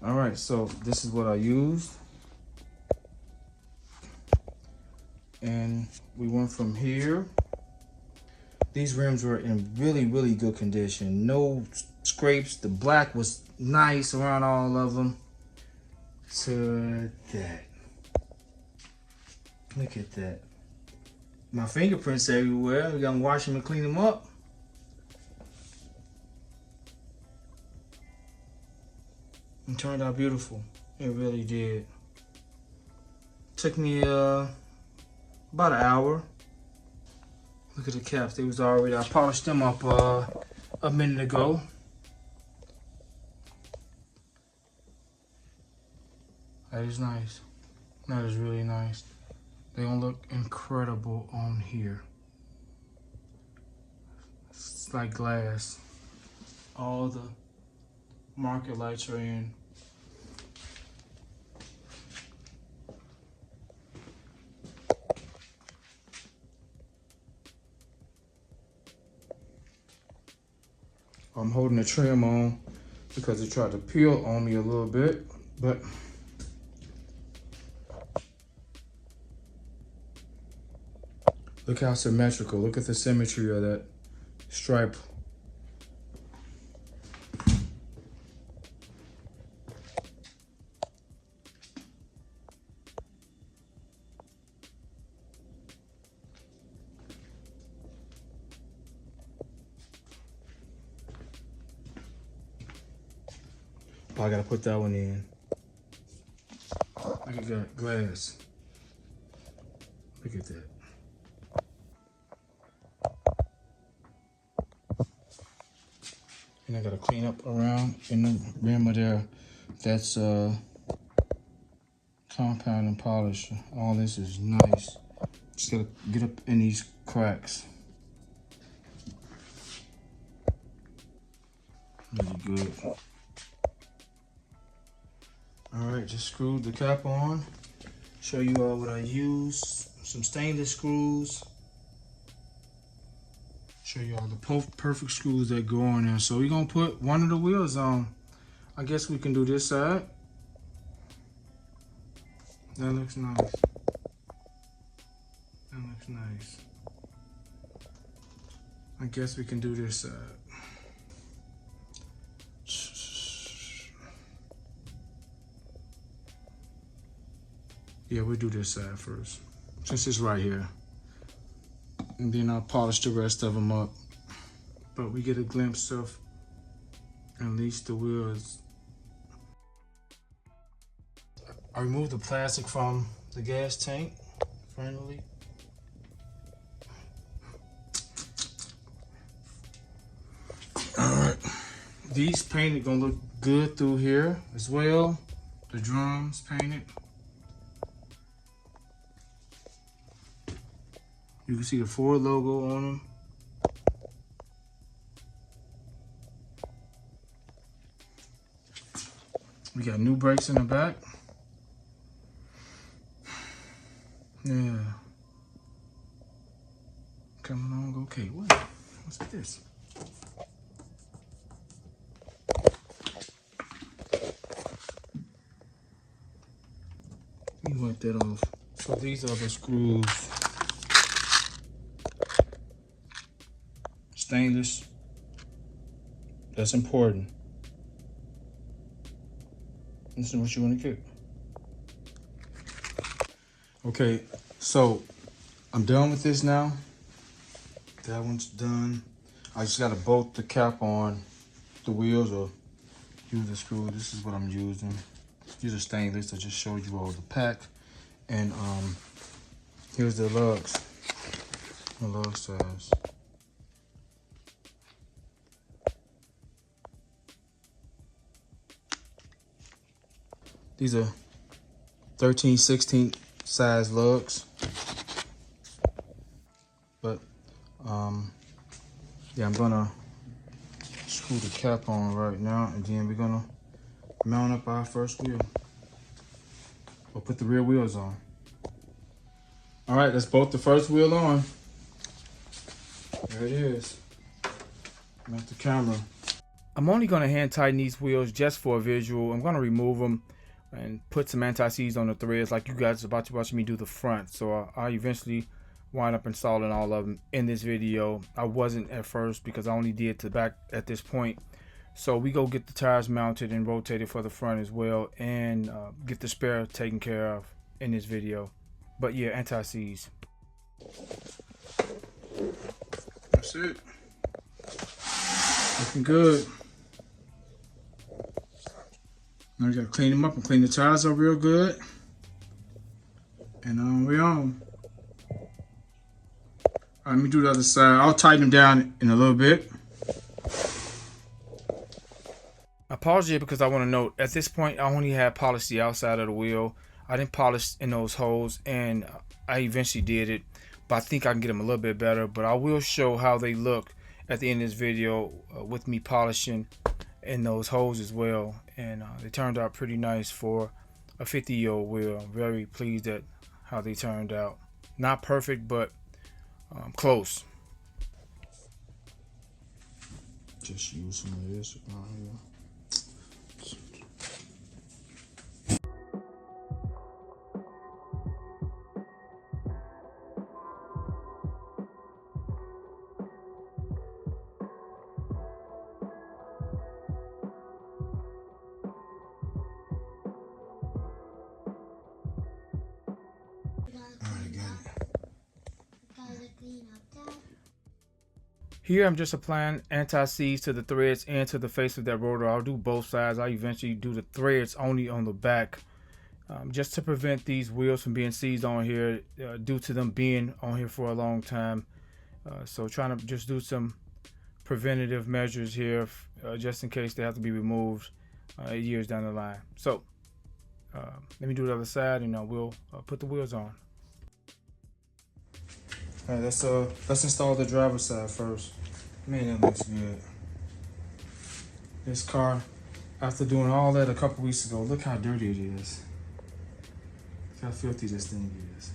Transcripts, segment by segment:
All right, so this is what I used. And we went from here. These rims were in really, really good condition. No scrapes. The black was nice around all of them. To that. Look at that. My fingerprints everywhere. We gotta wash them and clean them up. It turned out beautiful. It really did. Took me about an hour. Look at the caps. They was already, I polished them up a minute ago. That is nice. That is really nice. They gonna look incredible on here. It's like glass. All the market lights are in. I'm holding the trim on because it tried to peel on me a little bit, but look how symmetrical. Look at the symmetry of that stripe. Oh, I gotta put that one in. Look at that glass. Look at that. And I gotta clean up around in the rim of there. That's compound and polish. All this is nice. Just gotta get up in these cracks. Really good. All right, just screwed the cap on. Show you all what I used. Some stainless screws. Show you all the perfect screws that go on there. So we're gonna put one of the wheels on. I guess we can do this side. That looks nice. That looks nice. I guess we can do this side. Yeah, we'll do this side first, since it's right here. And then I'll polish the rest of them up. But we get a glimpse of at least the wheels. I removed the plastic from the gas tank, finally. All right, these painted gonna look good through here as well. The drums painted. You can see the Ford logo on them. We got new brakes in the back. Yeah. Coming along okay. What's this? Let me wipe that off. So these are the screws. Stainless. That's important. This is what you want to keep. Okay, so I'm done with this now. That one's done. I just gotta bolt the cap on the wheels or use the screw. This is what I'm using. These are stainless. I just showed you all the pack. And here's the lugs. The lug size. These are 13/16 size lugs. But yeah, I'm gonna screw the cap on right now, and then we're gonna mount up our first wheel. We'll put the rear wheels on. All right, let's bolt the first wheel on. There it is. Mount the camera. I'm only going to hand tighten these wheels just for a visual. I'm going to remove them and put some anti-seize on the threads like you guys are about to watch me do the front. So I'll eventually wind up installing all of them in this video. I wasn't at first because I only did the back at this point. So we go get the tires mounted and rotated for the front as well, and get the spare taken care of in this video. But yeah, anti-seize. That's it. Looking good. Now we gotta clean them up and clean the tires up real good. And we're on. All right, let me do the other side. I'll tighten them down in a little bit. I paused here because I want to note at this point I only had polished the outside of the wheel. I didn't polish in those holes, and I eventually did it, but I think I can get them a little bit better. But I will show how they look at the end of this video with me polishing in those holes as well, and they turned out pretty nice for a 50-year-old wheel. I'm very pleased at how they turned out. Not perfect, but close. Just use some of this around here. Here I'm just applying anti-seize to the threads and to the face of that rotor. I'll do both sides. I'll eventually do the threads only on the back, just to prevent these wheels from being seized on here due to them being on here for a long time. So trying to just do some preventative measures here just in case they have to be removed years down the line. So let me do the other side, and we'll put the wheels on. All right, let's install the driver's side first. Man, that looks good. This car, after doing all that a couple weeks ago, look how dirty it is. Look how filthy this thing is.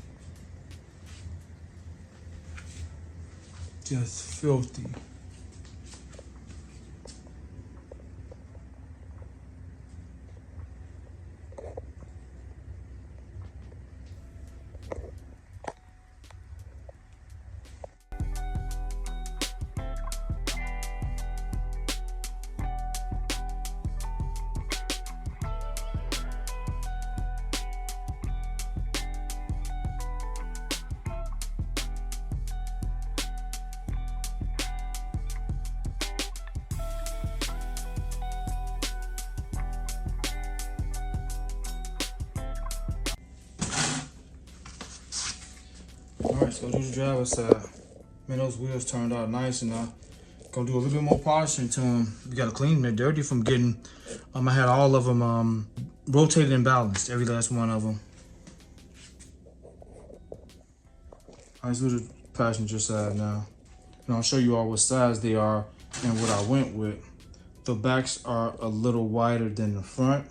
Just filthy. All right, so do the driver's side. Man, those wheels turned out nice, and gonna do a little bit more polishing to them. We gotta clean them. They're dirty from getting. I had all of them rotated and balanced, every last one of them. All right, let's do the passenger side now, and I'll show you all what size they are and what I went with. The backs are a little wider than the front.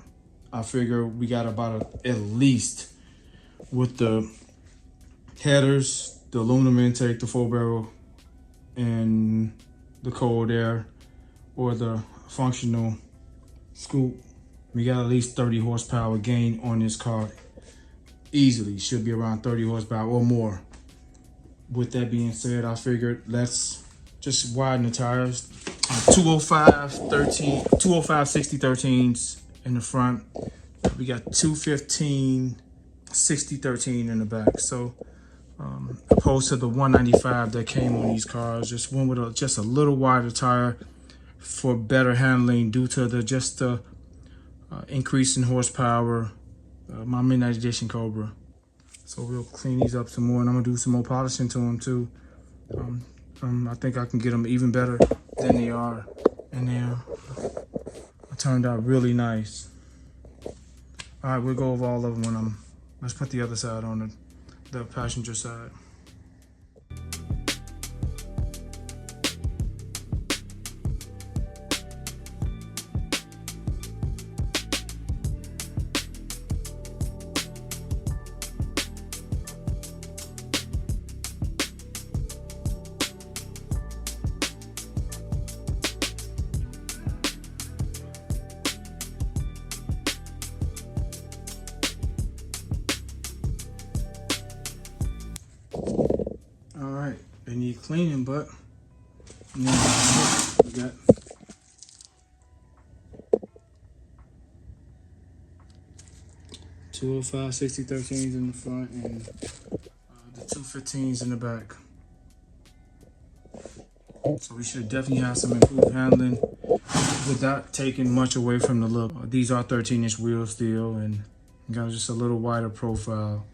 I figure we got about at least with the headers, the aluminum intake, the 4-barrel, and the cold air or the functional scoop. We got at least 30 horsepower gain on this car. Easily should be around 30 horsepower or more. With that being said, I figured let's just widen the tires. 205 60-13s in the front. We got 215 60-13 in the back. So opposed to the 195 that came on these cars, just went with just a little wider tire for better handling due to the increase in horsepower. My midnight edition Cobra. So we'll clean these up some more, and I'm gonna do some more polishing to them too. I think I can get them even better than they are, and they turned out really nice. All right, we'll go over all of them when let's put the other side on the passenger side. All right, they need cleaning, but now we got 205 6013s in the front and the 215s in the back. So we should definitely have some improved handling without taking much away from the look. These are 13-inch wheels still and got just a little wider profile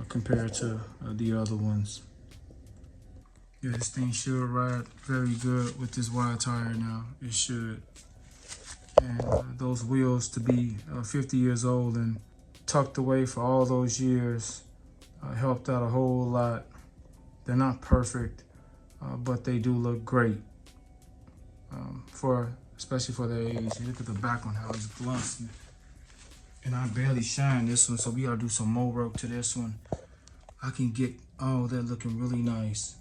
compared to the other ones. Yeah, this thing should ride very good with this wide tire now. It should. And those wheels to be 50 years old and tucked away for all those years helped out a whole lot. They're not perfect, but they do look great especially for their age. You look at the back one, how it's blunt. And I barely shine this one, so we gotta do some more work to this one. I can get all that looking really nice.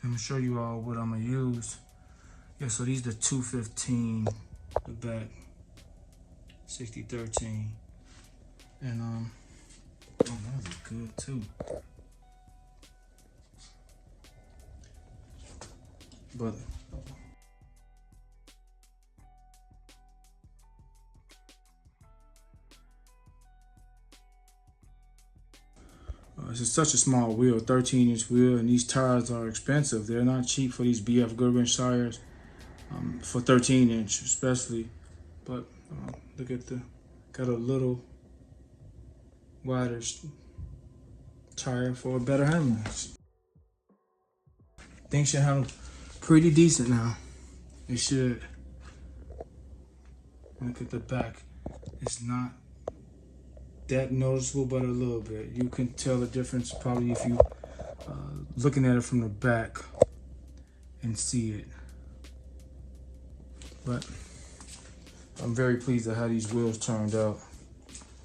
I'm gonna show you all what I'm gonna use. Yeah, so these are the 215, the back 6013, and oh, those are good too. But this is such a small wheel, 13-inch wheel, and these tires are expensive. They're not cheap for these BF Goodwrench tires, for 13-inch especially. But look at got a little wider tire for a better handling. Things should handle pretty decent now. It should. Look at the back. It's not that noticeable, but a little bit. You can tell the difference probably if you looking at it from the back and see it. But I'm very pleased at how these wheels turned out.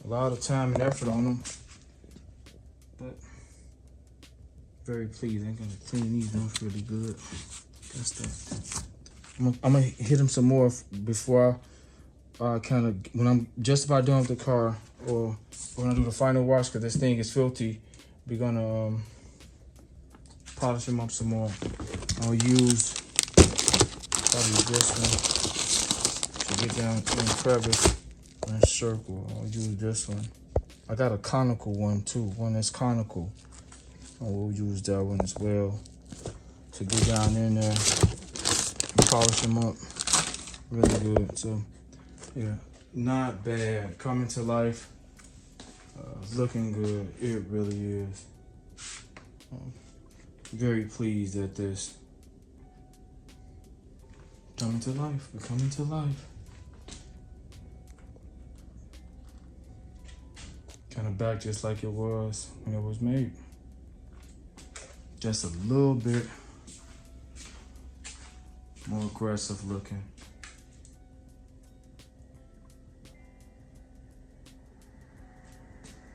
A lot of time and effort on them, but very pleased. I'm gonna clean these ones really good. That's that. I'm gonna hit them some more before I when I'm just about done with the car, or when I do the final wash, because this thing is filthy. We're gonna polish them up some more. I'll use probably this one to get down in the crevice and circle. I'll use this one. I got a conical one too, one that's conical. I will use that one as well to get down in there and polish them up really good. So yeah, not bad. Coming to life, looking good. It really is. Very pleased at this. Coming to life. We're coming to life. Kind of back just like it was when it was made. Just a little bit more aggressive looking.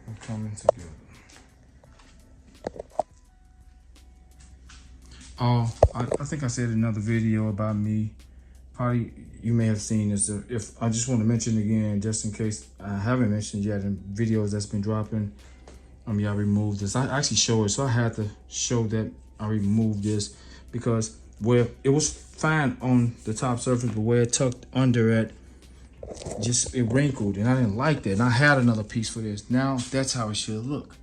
We're coming together. Oh, I think I said in another video about me. Probably you may have seen this. If I just want to mention again, just in case I haven't mentioned yet in videos that's been dropping. Yeah, I removed this. I actually showed it, so I had to show that I removed this because where it was fine on the top surface, but where it tucked under it, it wrinkled, and I didn't like that. And I had another piece for this. Now that's how it should look.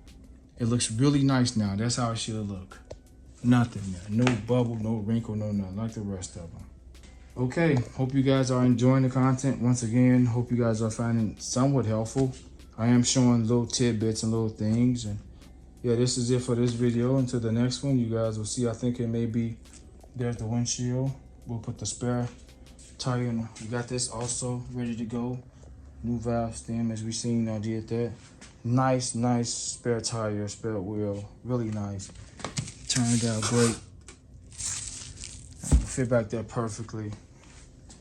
It looks really nice now. That's how it should look. Nothing there. No bubble, no wrinkle, no nothing like the rest of them. Okay, hope you guys are enjoying the content. Once again, hope you guys are finding it somewhat helpful. I am showing little tidbits and little things. And yeah, this is it for this video. Until the next one, you guys will see. I think it may be, there's the windshield. We'll put the spare tire in. We got this also ready to go. New valve stem, as we seen, I did that. Nice spare tire, spare wheel. Really nice. Turned out great. Fit back there perfectly.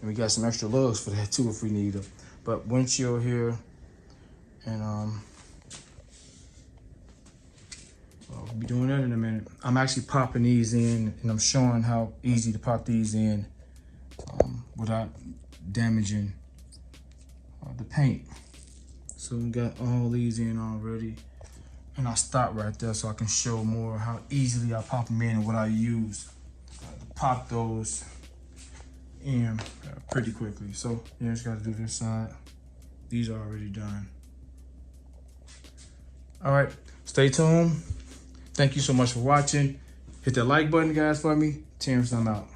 And we got some extra lugs for that too if we need them. But windshield here. And we'll be doing that in a minute. I'm actually popping these in, and I'm showing how easy to pop these in without damaging the paint. So So we got all these in already. And I stop right there so I can show more how easily I pop them in and what I use to pop those in pretty quickly. So yeah, just gotta do this side. These are already done. All right, stay tuned. Thank you so much for watching. Hit that like button, guys, for me. Terrence, I'm out.